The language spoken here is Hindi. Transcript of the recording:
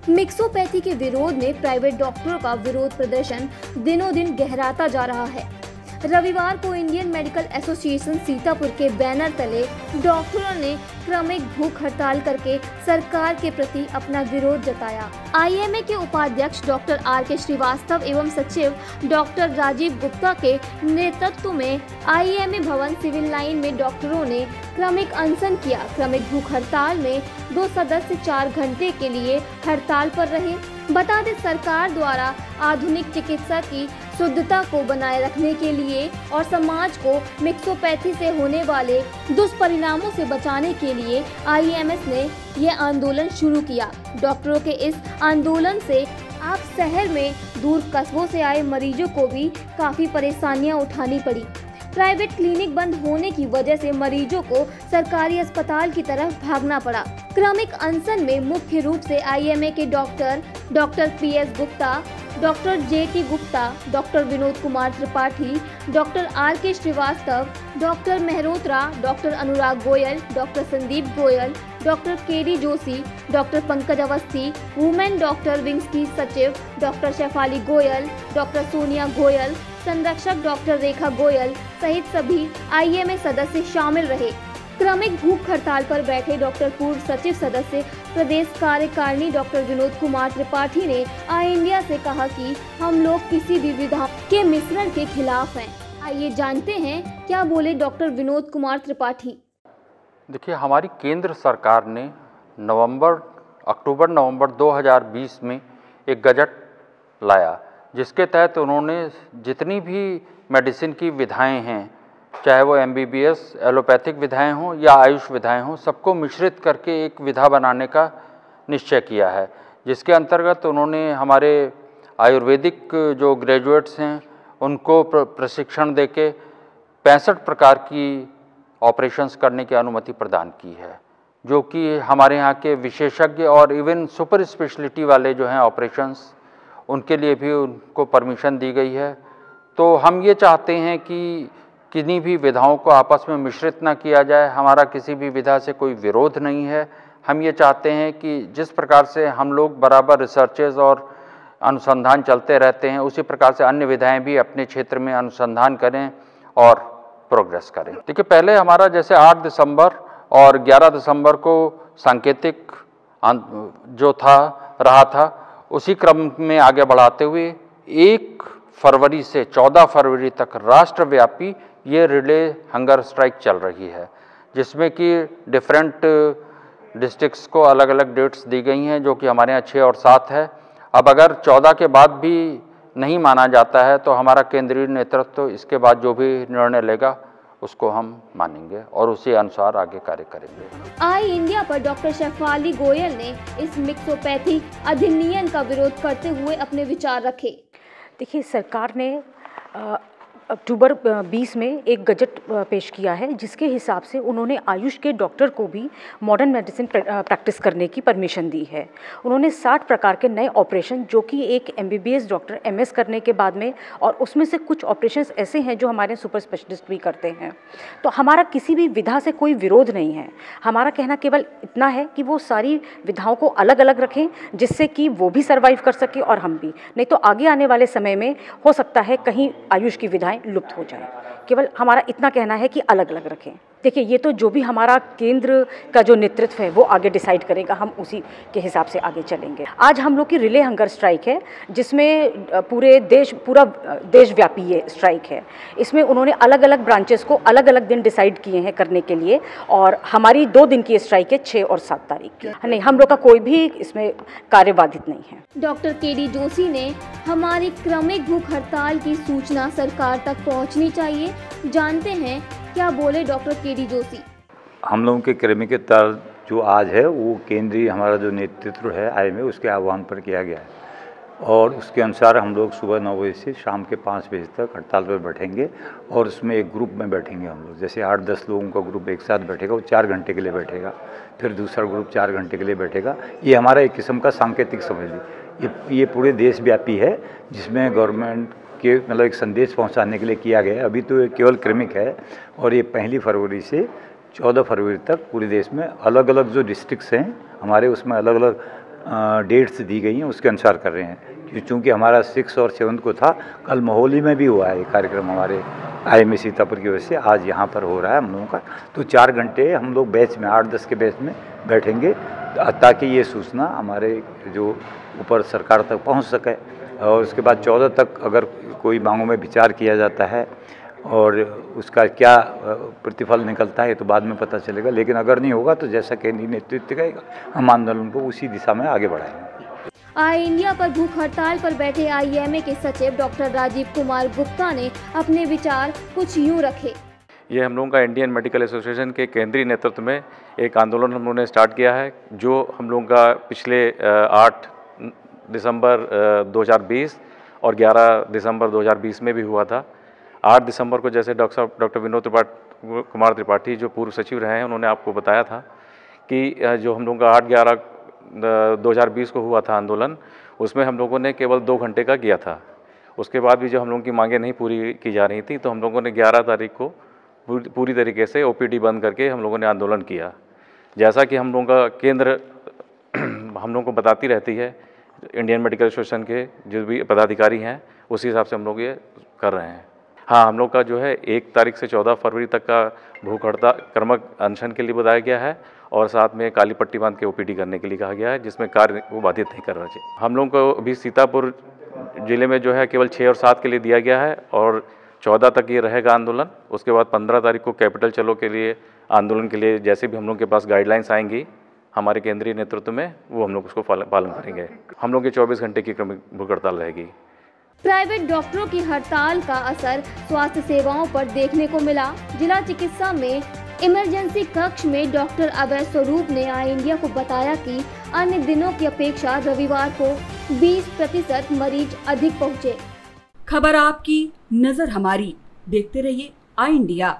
मिक्सोपैथी के विरोध में प्राइवेट डॉक्टरों का विरोध प्रदर्शन दिनों दिन गहराता जा रहा है। रविवार को इंडियन मेडिकल एसोसिएशन सीतापुर के बैनर तले डॉक्टरों ने क्रमिक भूख हड़ताल करके सरकार के प्रति अपना विरोध जताया। आईएमए के उपाध्यक्ष डॉक्टर आर.के. श्रीवास्तव एवं सचिव डॉक्टर राजीव गुप्ता के नेतृत्व में आईएमए भवन सिविल लाइन में डॉक्टरों ने क्रमिक अनशन किया। क्रमिक भूख हड़ताल में 2 सदस्य 4 घंटे के लिए हड़ताल पर रहे। बता दें, सरकार द्वारा आधुनिक चिकित्सा की शुद्धता को बनाए रखने के लिए और समाज को मिक्सोपैथी से होने वाले दुष्परिणामों से बचाने के लिए आईएमएस ने यह आंदोलन शुरू किया। डॉक्टरों के इस आंदोलन से आप शहर में दूर कस्बों से आए मरीजों को भी काफी परेशानियां उठानी पड़ी। प्राइवेट क्लिनिक बंद होने की वजह से मरीजों को सरकारी अस्पताल की तरफ भागना पड़ा। क्रमिक अनशन में मुख्य रूप से आईएमए के doctor PS Gupta, doctor JT Gupta, doctor Vinod Kumar Tripathi, doctor RK. Srivastava, doctor Mehrotra, doctor Anurag Goyal, doctor Sandeep Goyal, doctor KD. Joshi, doctor Pankaj Awasthi, women doctor wings की सचिव डॉक्टर शेफाली गोयल, डॉक्टर सोनिया गोयल, संरक्षक डॉक्टर रेखा गोयल सहित सभी आईएमए सदस्य शामिल रहे। क्रमिक भूख हड़ताल पर बैठे डॉक्टर पूर्व सचिव सदस्य प्रदेश कार्यकारिणी डॉक्टर विनोद कुमार त्रिपाठी ने आई इंडिया से कहा कि हम लोग किसी भी विधा के मिश्रण के खिलाफ हैं। आइए जानते हैं क्या बोले डॉक्टर विनोद कुमार त्रिपाठी। देखिए, हमारी केंद्र सरकार ने अक्टूबर-नवंबर 2020 में एक गजट लाया, जिसके तहत उन्होंने जितनी भी मेडिसिन की विधाएं हैं, चाहे वो एमबीबीएस एलोपैथिक विधाएं हों या आयुष विधाएं हों, सबको मिश्रित करके एक विधा बनाने का निश्चय किया है, जिसके अंतर्गत उन्होंने हमारे आयुर्वेदिक जो ग्रेजुएट्स हैं उनको प्रशिक्षण देके 65 प्रकार की ऑपरेशंस करने की अनुमति प्रदान की है, जो कि हमारे यहाँ के विशेषज्ञ और इवन सुपर स्पेशलिटी वाले जो हैं ऑपरेशंस, उनके लिए भी उनको परमिशन दी गई है। तो हम ये चाहते हैं कि किन्हीं भी विधाओं को आपस में मिश्रित ना किया जाए। हमारा किसी भी विधा से कोई विरोध नहीं है। हम ये चाहते हैं कि जिस प्रकार से हम लोग बराबर रिसर्चेज और अनुसंधान चलते रहते हैं, उसी प्रकार से अन्य विधाएं भी अपने क्षेत्र में अनुसंधान करें और प्रोग्रेस करें। देखिए, पहले हमारा जैसे 8 दिसंबर और 11 दिसंबर को सांकेतिक जो रहा था, उसी क्रम में आगे बढ़ाते हुए 1 फरवरी से 14 फरवरी तक राष्ट्रव्यापी ये रिले हंगर स्ट्राइक चल रही है, जिसमें कि डिफरेंट डिस्ट्रिक्ट्स को अलग अलग डेट्स दी गई हैं, जो कि हमारे यहाँ 6 और 7 है। अब अगर 14 के बाद भी नहीं माना जाता है तो हमारा केंद्रीय नेतृत्व इसके बाद जो भी निर्णय लेगा उसको हम मानेंगे और उसी अनुसार आगे कार्य करेंगे। आई इंडिया पर डॉक्टर शेफाली गोयल ने इस मिक्सोपैथी अधिनियम का विरोध करते हुए अपने विचार रखे। देखिए, सरकार ने अक्टूबर 20 में एक गजट पेश किया है, जिसके हिसाब से उन्होंने आयुष के डॉक्टर को भी मॉडर्न मेडिसिन प्रैक्टिस करने की परमिशन दी है। उन्होंने 60 प्रकार के नए ऑपरेशन, जो कि एक एमबीबीएस डॉक्टर एमएस करने के बाद में, और उसमें से कुछ ऑपरेशंस ऐसे हैं जो हमारे सुपर स्पेशलिस्ट भी करते हैं। तो हमारा किसी भी विधा से कोई विरोध नहीं है। हमारा कहना केवल इतना है कि वो सारी विधाओं को अलग अलग रखें, जिससे कि वो भी सर्वाइव कर सके और हम भी। नहीं तो आगे आने वाले समय में हो सकता है कहीं आयुष की विधाएं लुप्त हो जाए। केवल हमारा इतना कहना है कि अलग अलग रखें। देखिए, ये तो जो भी हमारा केंद्र का जो नेतृत्व है वो आगे डिसाइड करेगा, हम उसी के हिसाब से आगे चलेंगे। आज हम लोग की रिले हंगर स्ट्राइक है, जिसमें पूरा देशव्यापी ये स्ट्राइक है। इसमें उन्होंने अलग अलग ब्रांचेस को अलग अलग दिन डिसाइड किए हैं करने के लिए, और हमारी 2 दिन की स्ट्राइक है, 6 और 7 तारीख की। नहीं, हम लोग का कोई भी इसमें कार्य बाधित नहीं है। Doctor KD. जोशी ने हमारी क्रमिक भूख हड़ताल की सूचना सरकार तक पहुंचनी चाहिए। जानते हैं क्या बोले डॉक्टर के.डी. जोशी। हम लोगों के क्रमिक हड़ताल जो आज है वो केंद्रीय हमारा जो नेतृत्व है आईएमए, उसके आह्वान पर किया गया है, और उसके अनुसार हम लोग सुबह 9 बजे से शाम के 5 बजे तक हड़ताल पर बैठेंगे। और उसमें एक ग्रुप में बैठेंगे हम लोग, जैसे 8-10 लोगों का ग्रुप एक साथ बैठेगा, वो 4 घंटे के लिए बैठेगा, फिर दूसरा ग्रुप 4 घंटे के लिए बैठेगा। ये हमारा एक किस्म का सांकेतिक समझ लीजिए, ये पूरे देशव्यापी है, जिसमें गवर्नमेंट के मतलब एक संदेश पहुंचाने के लिए किया गया है। अभी तो ये केवल क्रमिक है, और ये 1 फरवरी से 14 फरवरी तक पूरे देश में अलग अलग जो डिस्ट्रिक्ट्स हैं हमारे, उसमें अलग अलग डेट्स दी गई हैं उसके अनुसार कर रहे हैं। चूँकि हमारा 6 और 7 को था, कल मोहाली में भी हुआ है ये कार्यक्रम हमारे IMA सीतापुर की वजह से, आज यहाँ पर हो रहा है हम लोगों का। तो 4 घंटे हम लोग बैच में 8-10 के बैच में बैठेंगे ताकि ये सूचना हमारे जो ऊपर सरकार तक पहुँच सके, और उसके बाद 14 तक अगर कोई मांगों में विचार किया जाता है और उसका क्या प्रतिफल निकलता है तो बाद में पता चलेगा। लेकिन अगर नहीं होगा तो जैसा केंद्रीय नेतृत्व कहेगा हम आंदोलन को उसी दिशा में आगे बढ़ाएंगे। आई इंडिया पर भूख हड़ताल पर बैठे IMA के सचिव डॉक्टर राजीव कुमार गुप्ता ने अपने विचार कुछ यूं रखे। ये हम लोगों का इंडियन मेडिकल एसोसिएशन के केंद्रीय नेतृत्व में एक आंदोलन हम लोगों ने स्टार्ट किया है, जो हम लोगों का पिछले 8 दिसंबर 2020 और 11 दिसंबर 2020 में भी हुआ था। 8 दिसंबर को जैसे डॉक्टर विनोद कुमार त्रिपाठी जो पूर्व सचिव रहे हैं, उन्होंने आपको बताया था कि जो हम लोगों का 8/11/2020 को हुआ था आंदोलन, उसमें हम लोगों ने केवल 2 घंटे का किया था। उसके बाद भी जो हम लोगों की मांगें नहीं पूरी की जा रही थी, तो हम लोगों ने 11 तारीख को पूरी तरीके से OPD बंद करके हम लोगों ने आंदोलन किया। जैसा कि हम लोगों का केंद्र हम लोगों को बताती रहती है, इंडियन मेडिकल एसोसिएशन के जो भी पदाधिकारी हैं उसी हिसाब से हम लोग ये कर रहे हैं। हाँ, हम लोग का जो है 1 तारीख से 14 फरवरी तक का भूख हड़ताल कर्मक अनशन के लिए बताया गया है, और साथ में काली पट्टी बांध के OPD करने के लिए कहा गया है, जिसमें कार्य को बाधित नहीं करना चाहिए। हम लोगों को अभी सीतापुर जिले में जो है केवल 6 और 7 के लिए दिया गया है, और 14 तक ये रहेगा आंदोलन। उसके बाद 15 तारीख को कैपिटल चलो के लिए आंदोलन के लिए जैसे भी हम लोग के पास गाइडलाइंस आएंगी हमारे केंद्रीय नेतृत्व में, वो हम लोग उसको पालन करेंगे। हम लोग के 24 घंटे की क्रमिक भूख हड़ताल रहेगी। प्राइवेट डॉक्टरों की हड़ताल का असर स्वास्थ्य सेवाओं पर देखने को मिला। जिला चिकित्सा में इमरजेंसी कक्ष में डॉक्टर अभय स्वरूप ने आई इंडिया को बताया कि अन्य दिनों की अपेक्षा रविवार को 20% मरीज अधिक पहुंचे। खबर आपकी, नजर हमारी। देखते रहिए आई इंडिया।